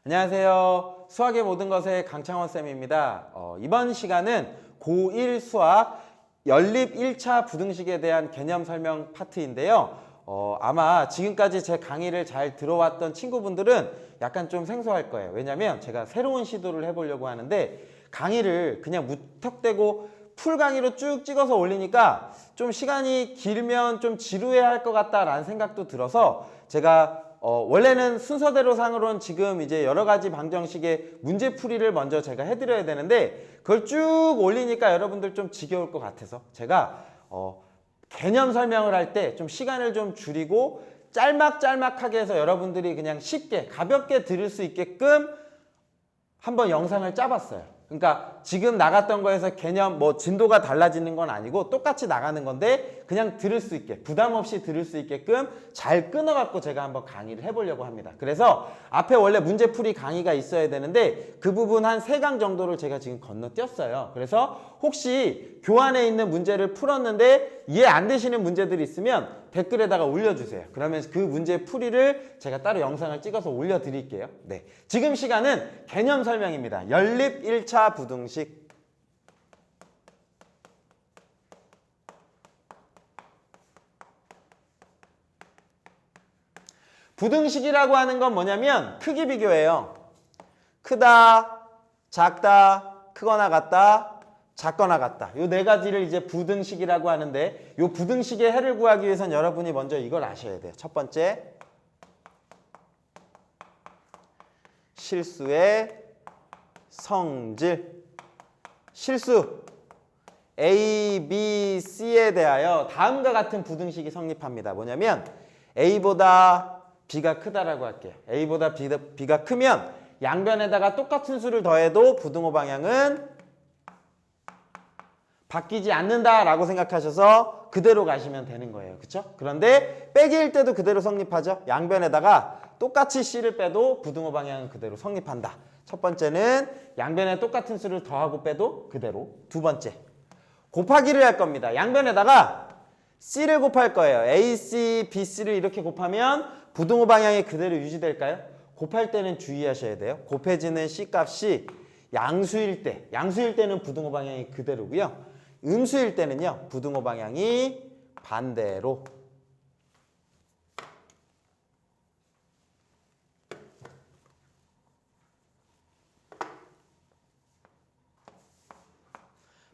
안녕하세요. 수학의 모든 것의 강창원 쌤입니다. 이번 시간은 고1 수학 연립 1차 부등식에 대한 개념 설명 파트인데요. 아마 지금까지 제 강의를 잘 들어왔던 친구분들은 약간 좀 생소할 거예요. 왜냐면 제가 새로운 시도를 해보려고 하는데 강의를 그냥 무턱대고 풀 강의로 쭉 찍어서 올리니까 좀 시간이 길면 좀 지루해할 것 같다라는 생각도 들어서 제가 원래는 순서대로 상으로는 지금 이제 여러 가지 방정식의 문제풀이를 먼저 제가 해드려야 되는데 그걸 쭉 올리니까 여러분들 좀 지겨울 것 같아서 제가 개념 설명을 할 때 좀 시간을 좀 줄이고 짤막짤막하게 해서 여러분들이 그냥 쉽게 가볍게 들을 수 있게끔 한번 영상을 짜봤어요. 그러니까 지금 나갔던 거에서 개념 진도가 달라지는 건 아니고 똑같이 나가는 건데 그냥 들을 수 있게 부담 없이 들을 수 있게끔 잘 끊어갖고 제가 한번 강의를 해보려고 합니다. 그래서 앞에 원래 문제풀이 강의가 있어야 되는데 그 부분 한 3강 정도를 제가 지금 건너뛰었어요. 그래서 혹시 교환에 있는 문제를 풀었는데 이해 안 되시는 문제들이 있으면 댓글에다가 올려주세요. 그러면 그 문제 풀이를 제가 따로 영상을 찍어서 올려드릴게요. 네, 지금 시간은 개념 설명입니다. 연립 1차 부등식. 부등식이라고 하는 건 뭐냐면 크기 비교예요. 크다, 작다, 크거나 같다, 작거나 같다. 요 4가지를 이제 부등식이라고 하는데 요 부등식의 해를 구하기 위해선 여러분이 먼저 이걸 아셔야 돼요. 첫 번째, 실수의 성질. 실수 A, B, C에 대하여 다음과 같은 부등식이 성립합니다. 뭐냐면 A보다 B가 크다라고 할게요. A보다 B가 크면 양변에다가 똑같은 수를 더해도 부등호 방향은 바뀌지 않는다라고 생각하셔서 그대로 가시면 되는 거예요. 그쵸? 그런데 빼기일 때도 그대로 성립하죠. 양변에다가 똑같이 C를 빼도 부등호 방향은 그대로 성립한다. 첫 번째는 양변에 똑같은 수를 더하고 빼도 그대로. 두 번째, 곱하기를 할 겁니다. 양변에다가 C를 곱할 거예요. AC, BC를 이렇게 곱하면 부등호 방향이 그대로 유지될까요? 곱할 때는 주의하셔야 돼요. 곱해지는 C 값이 양수일 때는 부등호 방향이 그대로고요. 음수일 때는요, 부등호 방향이 반대로.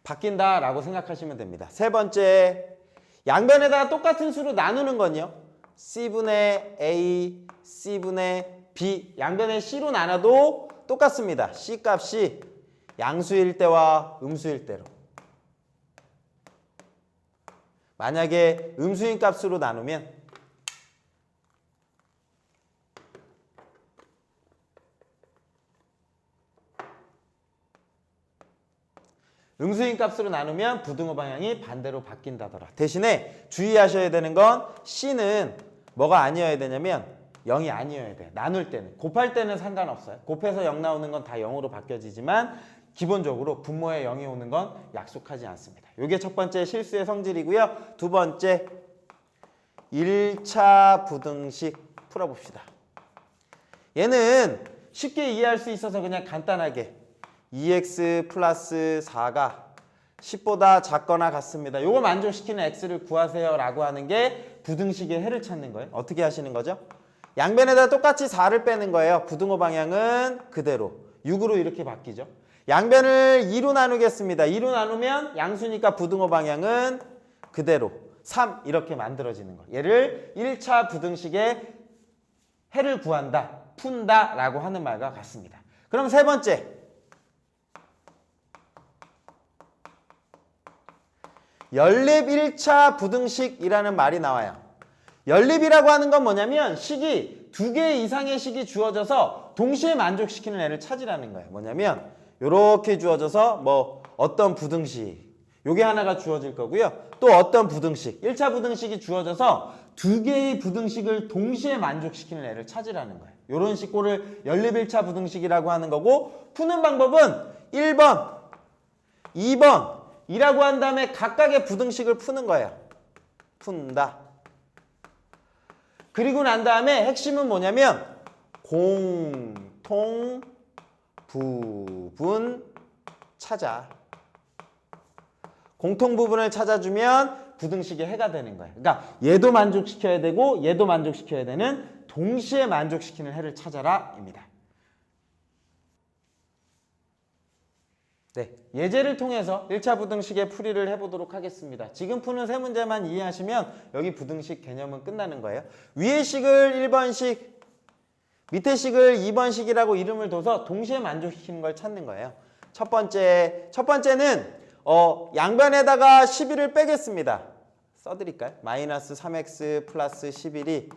바뀐다라고 생각하시면 됩니다. 세 번째, 양변에다가 똑같은 수로 나누는 건요. C분의 A, C분의 B. 양변에 C로 나눠도 똑같습니다. C 값이 양수일 때와 음수일 때로. 만약에 음수인 값으로 나누면 음수인 값으로 나누면 부등호 방향이 반대로 바뀐다더라. 대신에 주의하셔야 되는 건 C는 뭐가 아니어야 되냐면 0이 아니어야 돼. 나눌 때는. 곱할 때는 상관없어요. 곱해서 0 나오는 건 다 0으로 바뀌어지지만 기본적으로 분모에 0이 오는 건 약속하지 않습니다. 이게 첫 번째 실수의 성질이고요. 두 번째, 1차 부등식 풀어봅시다. 얘는 쉽게 이해할 수 있어서 그냥 간단하게 2x 플러스 4가 10보다 작거나 같습니다. 이거 만족시키는 x를 구하세요 라고 하는 게 부등식의 해를 찾는 거예요. 어떻게 하시는 거죠? 양변에다 똑같이 4를 빼는 거예요. 부등호 방향은 그대로 6으로 이렇게 바뀌죠. 양변을 2로 나누겠습니다. 2로 나누면 양수니까 부등호 방향은 그대로 3 이렇게 만들어지는 거예요. 얘를 1차 부등식의 해를 구한다, 푼다 라고 하는 말과 같습니다. 그럼 세 번째, 연립 1차 부등식이라는 말이 나와요. 연립이라고 하는 건 뭐냐면 식이 2개 이상의 식이 주어져서 동시에 만족시키는 애를 찾으라는 거예요. 뭐냐면 이렇게 주어져서 어떤 부등식, 요게 하나가 주어질 거고요. 또 어떤 부등식, 1차 부등식이 주어져서 2개의 부등식을 동시에 만족시키는 애를 찾으라는 거예요. 이런 식고를 연립 1차 부등식이라고 하는 거고, 푸는 방법은 1번, 2번 이라고 한 다음에 각각의 부등식을 푸는 거예요. 푼다. 그리고 난 다음에 핵심은 뭐냐면 공통 공통 부분 찾아. 공통 부분을 찾아주면 부등식의 해가 되는 거예요. 그러니까 얘도 만족시켜야 되고 얘도 만족시켜야 되는 동시에 만족시키는 해를 찾아라 입니다. 네, 예제를 통해서 1차 부등식의 풀이를 해보도록 하겠습니다. 지금 푸는 세 문제만 이해하시면 여기 부등식 개념은 끝나는 거예요. 위의 식을 1번식, 밑에 식을 2번식이라고 이름을 둬서 동시에 만족시키는 걸 찾는 거예요. 첫 번째는 양변에다가 11을 빼겠습니다. 써드릴까요? 마이너스 3x 플러스 11이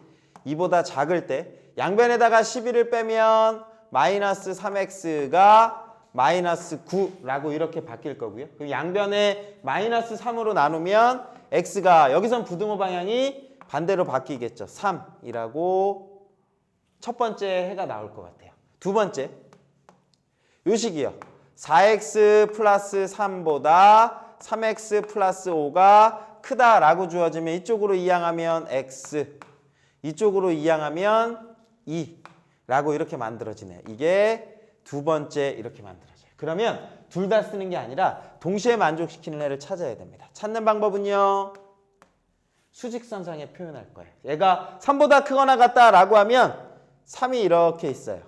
2보다 작을 때 양변에다가 11을 빼면 마이너스 3x가 마이너스 9라고 이렇게 바뀔 거고요. 그럼 양변에 마이너스 3으로 나누면 x가 여기선 부등호 방향이 반대로 바뀌겠죠. 3이라고 첫 번째 해가 나올 것 같아요. 두 번째, 요 식이요. 4x 플러스 3보다 3x 플러스 5가 크다라고 주어지면 이쪽으로 이항하면 x, 이쪽으로 이항하면 2라고 이렇게 만들어지네요. 이게 두 번째 이렇게 만들어져요. 그러면 둘 다 쓰는 게 아니라 동시에 만족시키는 애를 찾아야 됩니다. 찾는 방법은요. 수직선상에 표현할 거예요. 얘가 3보다 크거나 같다라고 하면 3이 이렇게 있어요.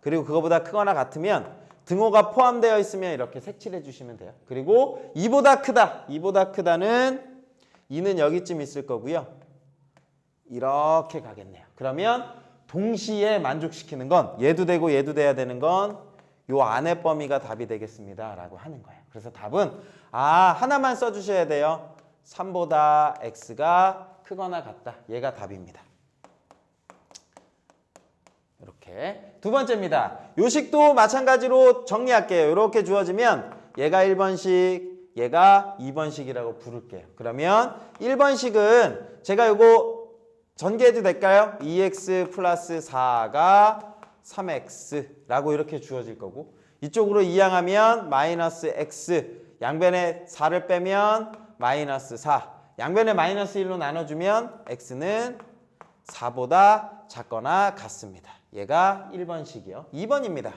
그리고 그거보다 크거나 같으면 등호가 포함되어 있으면 이렇게 색칠해 주시면 돼요. 그리고 2보다 크다. 2보다 크다는 2는 여기쯤 있을 거고요. 이렇게 가겠네요. 그러면 동시에 만족시키는 건 얘도 되고 얘도 돼야 되는 건 요 안의 범위가 답이 되겠습니다 라고 하는 거예요. 그래서 답은 하나만 써주셔야 돼요. 3보다 x가 크거나 같다. 얘가 답입니다. 이렇게. 두 번째입니다. 요 식도 마찬가지로 정리할게요. 이렇게 주어지면 얘가 1번식, 얘가 2번식이라고 부를게요. 그러면 1번식은 제가 요거 전개해도 될까요? 2x 플러스 4가 3x라고 이렇게 주어질 거고 이쪽으로 이항하면 마이너스 x, 양변에 4를 빼면 마이너스 4, 양변에 마이너스 1로 나눠주면 x는 4보다 작거나 같습니다. 얘가 1번식이요. 2번입니다.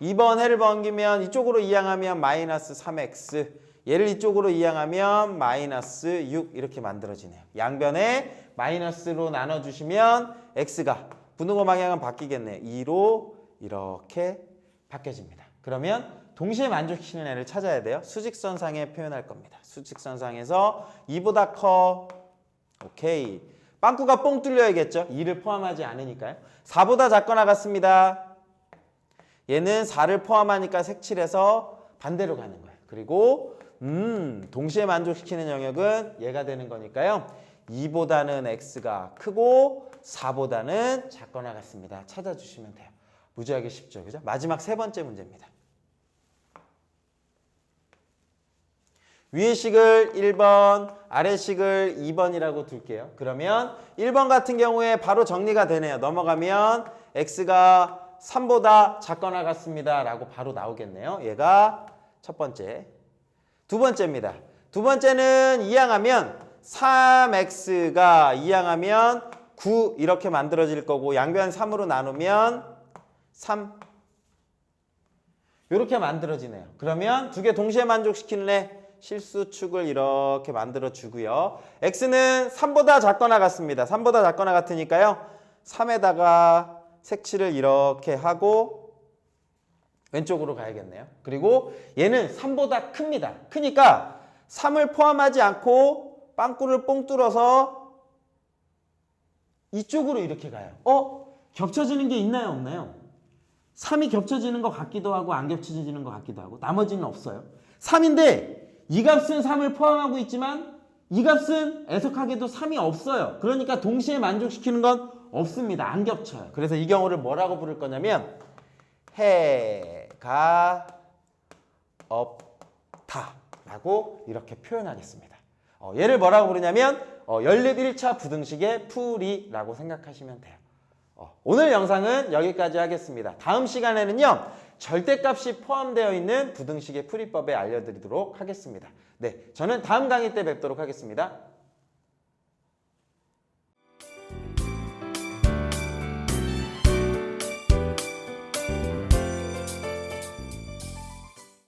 2번 해를 번기면 이쪽으로 이항하면 마이너스 3x, 얘를 이쪽으로 이항하면 마이너스 6 이렇게 만들어지네요. 양변에 마이너스로 나눠주시면 x가 분호고 방향은 바뀌겠네요. 2로 이렇게 바뀌어집니다. 그러면 동시에 만족시키는 애를 찾아야 돼요. 수직선상에 표현할 겁니다. 수직선상에서 2보다 커. 오케이. 빵꾸가 뽕 뚫려야겠죠. 2를 포함하지 않으니까요. 4보다 작거나 같습니다. 얘는 4를 포함하니까 색칠해서 반대로 가는 거예요. 그리고 동시에 만족시키는 영역은 얘가 되는 거니까요. 2보다는 x가 크고 4보다는 작거나 같습니다. 찾아주시면 돼요. 무지하게 쉽죠. 그죠? 마지막 세 번째 문제입니다. 위의 식을 1번, 아래 식을 2번이라고 둘게요. 그러면 1번 같은 경우에 바로 정리가 되네요. 넘어가면 x가 3보다 작거나 같습니다. 라고 바로 나오겠네요. 얘가 첫 번째. 두 번째입니다. 두 번째는 이항하면 3x가 이항하면 9 이렇게 만들어질 거고 양변 3으로 나누면 3 이렇게 만들어지네요. 그러면 두 개 동시에 만족시키는 애 실수축을 이렇게 만들어 주고요. x는 3보다 작거나 같습니다. 3보다 작거나 같으니까요. 3에다가 색칠을 이렇게 하고 왼쪽으로 가야겠네요. 그리고 얘는 3보다 큽니다. 크니까 3을 포함하지 않고 빵꾸를 뽕 뚫어서 이쪽으로 이렇게 가요. 겹쳐지는 게 있나요? 없나요? 3이 겹쳐지는 것 같기도 하고 안 겹쳐지는 것 같기도 하고 나머지는 없어요. 3인데 이 값은 3을 포함하고 있지만 이 값은 애석하게도 3이 없어요. 그러니까 동시에 만족시키는 건 없습니다. 안 겹쳐요. 그래서 이 경우를 뭐라고 부를 거냐면 해가 없다 라고 이렇게 표현하겠습니다. 얘를 뭐라고 부르냐면 연립 1차 부등식의 풀이라고 생각하시면 돼요. 오늘 영상은 여기까지 하겠습니다. 다음 시간에는요. 절대값이 포함되어 있는 부등식의 풀이법을 알려드리도록 하겠습니다. 네, 저는 다음 강의 때 뵙도록 하겠습니다.